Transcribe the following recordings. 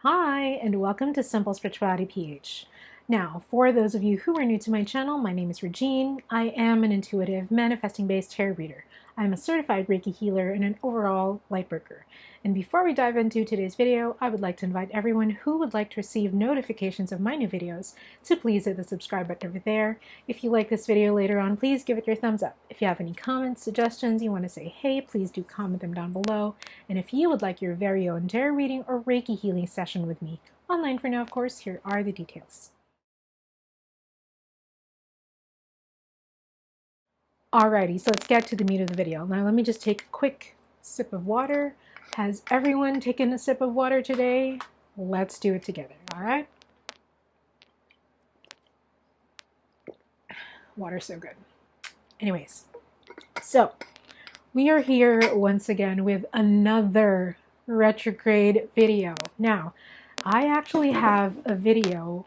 Hi, and welcome to Simple Spirituality PH. Now, for those of you who are new to my channel, my name is Regine. I am an intuitive, manifesting-based tarot reader. I'm a certified Reiki healer and an overall lightworker. And before we dive into today's video, I would like to invite everyone who would like to receive notifications of my new videos to please hit the subscribe button over there. If you like this video later on, please give it your thumbs up. If you have any comments, suggestions, you want to say hey, please do comment them down below. And if you would like your very own tarot reading or Reiki healing session with me, online for now of course, here are the details. Alrighty, so let's get to the meat of the video. Now let me just take a quick sip of water. Has everyone taken a sip of water today? Let's do it together, alright? Water's so good. Anyways, so we are here once again with another retrograde video. Now, I actually have a video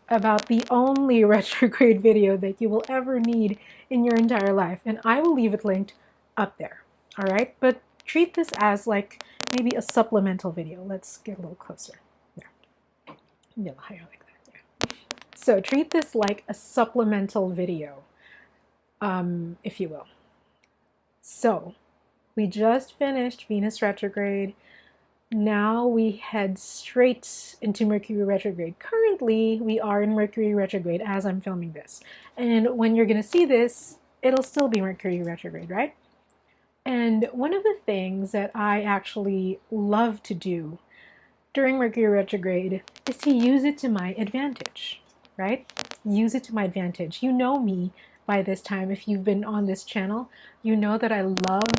about the only retrograde video that you will ever need in your entire life, and I will leave it linked up there. All right, but treat this as like maybe a supplemental video. Let's get a little closer. There, a little higher like that. Yeah. So treat this like a supplemental video, if you will. So we just finished Venus retrograde. Now we head straight into Mercury retrograde. Currently, we are in Mercury retrograde as I'm filming this. And when you're going to see this, it'll still be Mercury retrograde, right? And one of the things that I actually love to do during Mercury retrograde is to use it to my advantage, right? Use it to my advantage. You know me by this time. If you've been on this channel, you know that I love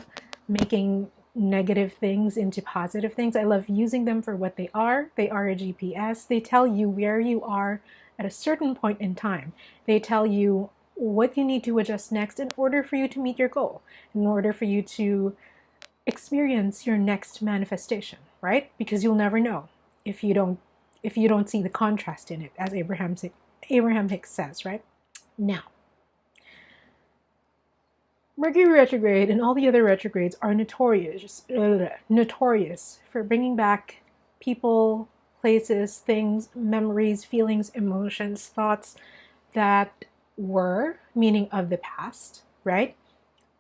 making negative things into positive things. I love using them for what they are. They are a GPS. They tell you where you are at a certain point in time. They tell you what you need to adjust next in order for you to meet your goal, in order for you to experience your next manifestation, right? Because you'll never know if you don't see the contrast in it, as Abraham Hicks says, right? Now, Mercury retrograde and all the other retrogrades are notorious for bringing back people, places, things, memories, feelings, emotions, thoughts that were, meaning of the past, right?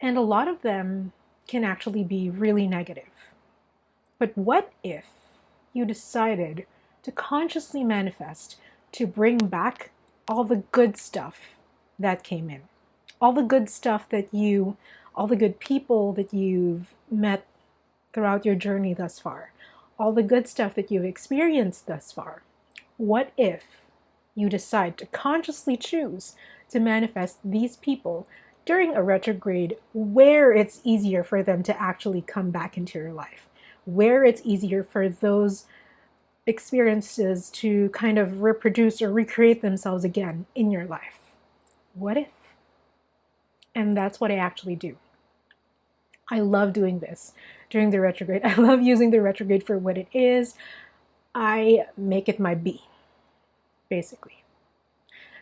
And a lot of them can actually be really negative. But what if you decided to consciously manifest to bring back all the good stuff that came in? All the good stuff all the good people that you've met throughout your journey thus far, all the good stuff that you've experienced thus far. What if you decide to consciously choose to manifest these people during a retrograde where it's easier for them to actually come back into your life, where it's easier for those experiences to kind of reproduce or recreate themselves again in your life? What if? And that's what I actually do. I love doing this during the retrograde. I love using the retrograde for what it is. I make it my bee, basically.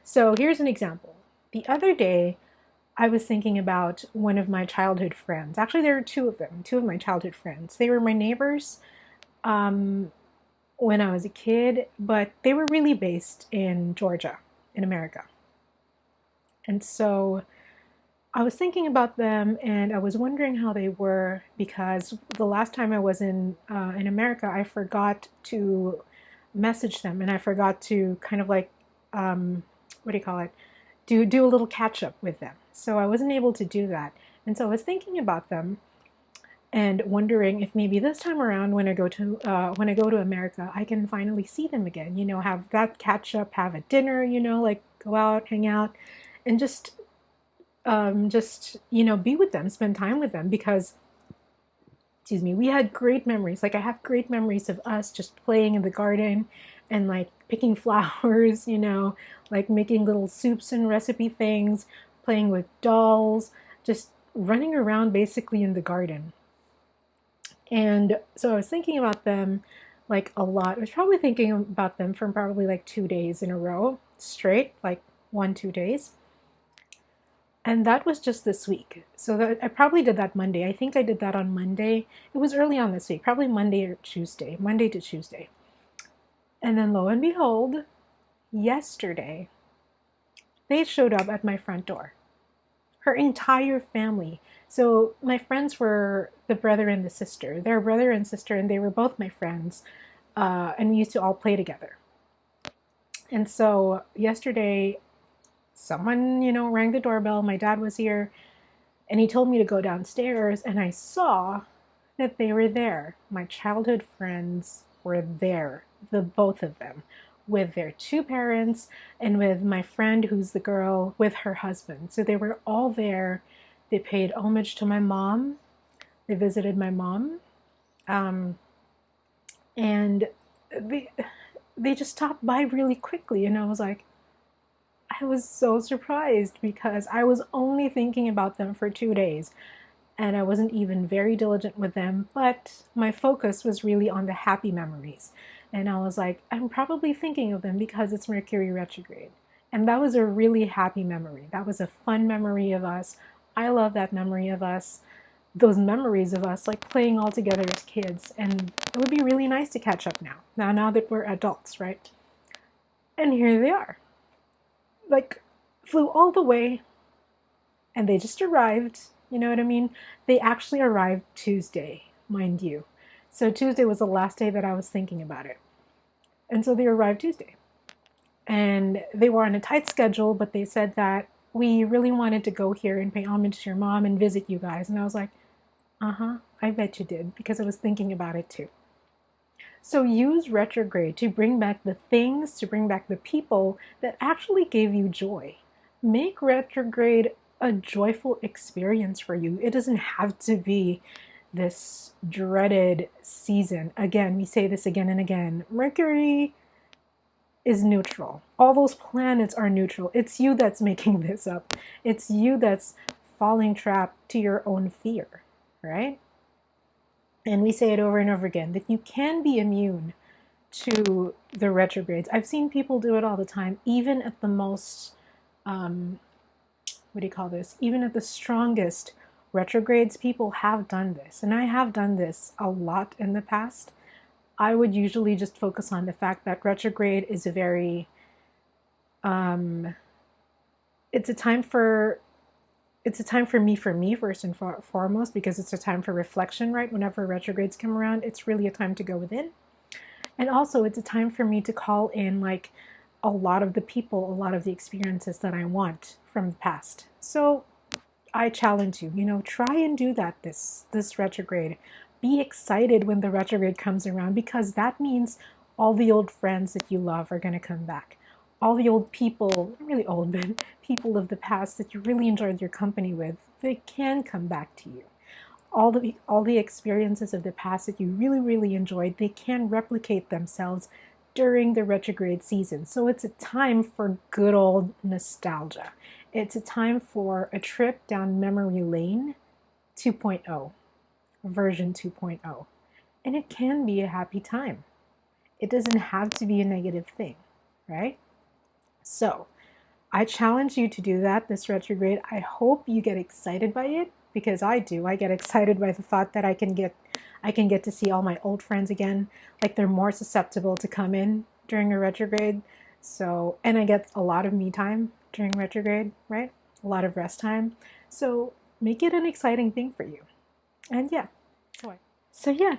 So here's an example. The other day, I was thinking about one of my childhood friends. Actually, there are two of them, two of my childhood friends. They were my neighbors when I was a kid, but they were really based in Georgia, in America. And so I was thinking about them, and I was wondering how they were, because the last time I was in America, I forgot to message them, and I forgot to kind of like, what do you call it? Do a little catch up with them. So I wasn't able to do that. And so I was thinking about them and wondering if maybe this time around when I go to America, I can finally see them again, you know, have that catch up, have a dinner, you know, like go out, hang out, and just you know, be with them, spend time with them, because, excuse me, we had great memories. Like I have great memories of us just playing in the garden and like picking flowers, you know, like making little soups and recipe things, playing with dolls, just running around basically in the garden. And so I was thinking about them like a lot. I was probably thinking about them for probably like 2 days in a row straight, like 1-2 days. And that was just this week. So I probably did that Monday. I think I did that on Monday. It was early on this week, probably Monday to Tuesday. And then lo and behold, yesterday, they showed up at my front door. Her entire family. So my friends were the brother and the sister. They're brother and sister, and they were both my friends. And we used to all play together. And so yesterday, someone, rang the doorbell. My dad was here, and he told me to go downstairs, and I saw that they were there. My childhood friends were there, the both of them, with their two parents and with my friend who's the girl with her husband. So they were all there. They paid homage to my mom. They visited my mom. And they just stopped by really quickly, and I was so surprised because I was only thinking about them for 2 days and I wasn't even very diligent with them, but my focus was really on the happy memories. And I was like, I'm probably thinking of them because it's Mercury retrograde. And that was a really happy memory. That was a fun memory of us. I love that memory of us, those memories of us like playing all together as kids. And it would be really nice to catch up now that we're adults, right? And here they are. Like, flew all the way, and they just arrived. You know what I mean? They actually arrived Tuesday, mind you. So Tuesday was the last day that I was thinking about it. And so they arrived Tuesday. And they were on a tight schedule, but they said that we really wanted to go here and pay homage to your mom and visit you guys. And I was like, I bet you did, because I was thinking about it too. So use retrograde to bring back the things, to bring back the people that actually gave you joy. Make retrograde a joyful experience for you. It doesn't have to be this dreaded season. Again, we say this again and again. Mercury is neutral. All those planets are neutral. It's you that's making this up. It's you that's falling trap to your own fear, right? And we say it over and over again, that you can be immune to the retrogrades. I've seen people do it all the time, even at the most, even at the strongest retrogrades, people have done this. And I have done this a lot in the past. I would usually just focus on the fact that retrograde is a very, it's a time for me first and foremost, because it's a time for reflection, right? Whenever retrogrades come around, it's really a time to go within. And also it's a time for me to call in like a lot of the people, a lot of the experiences that I want from the past. So I challenge you, try and do that this retrograde. Be excited when the retrograde comes around, because that means all the old friends that you love are going to come back. All the old people, not really old, but people of the past that you really enjoyed your company with, they can come back to you. All the experiences of the past that you really, really enjoyed, they can replicate themselves during the retrograde season. So it's a time for good old nostalgia. It's a time for a trip down memory lane 2.0, version 2.0. And it can be a happy time. It doesn't have to be a negative thing, right? So I challenge you to do that this retrograde. I hope you get excited by it, because I do. I get excited by the thought that I can get to see all my old friends again. Like, they're more susceptible to come in during a retrograde. So, and I get a lot of me time during retrograde, right? A lot of rest time. So make it an exciting thing for you. And yeah,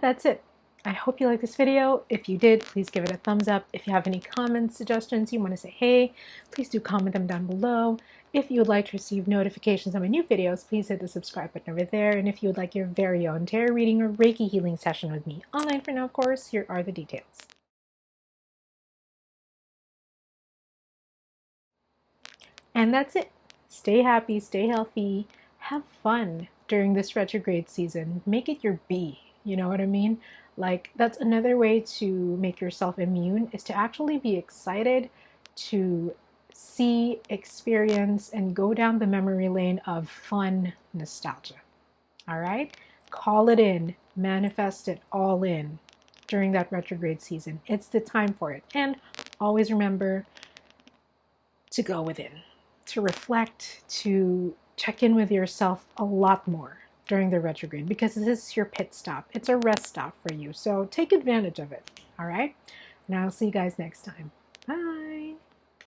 that's it. I hope you liked this video. If you did, please give it a thumbs up. If you have any comments, suggestions, you want to say hey, please do comment them down below. If you would like to receive notifications on my new videos, please hit the subscribe button over there. And if you would like your very own tarot reading or Reiki healing session with me, online for now, of course, here are the details. And that's it. Stay happy, stay healthy, have fun during this retrograde season. Make it your B. You know what I mean? Like, that's another way to make yourself immune, is to actually be excited to see, experience, and go down the memory lane of fun nostalgia. All right? Call it in, manifest it all in during that retrograde season. It's the time for it. And always remember to go within, to reflect, to check in with yourself a lot more during the retrograde, because this is your pit stop. It's a rest stop for you. So take advantage of it. All right. And I'll see you guys next time.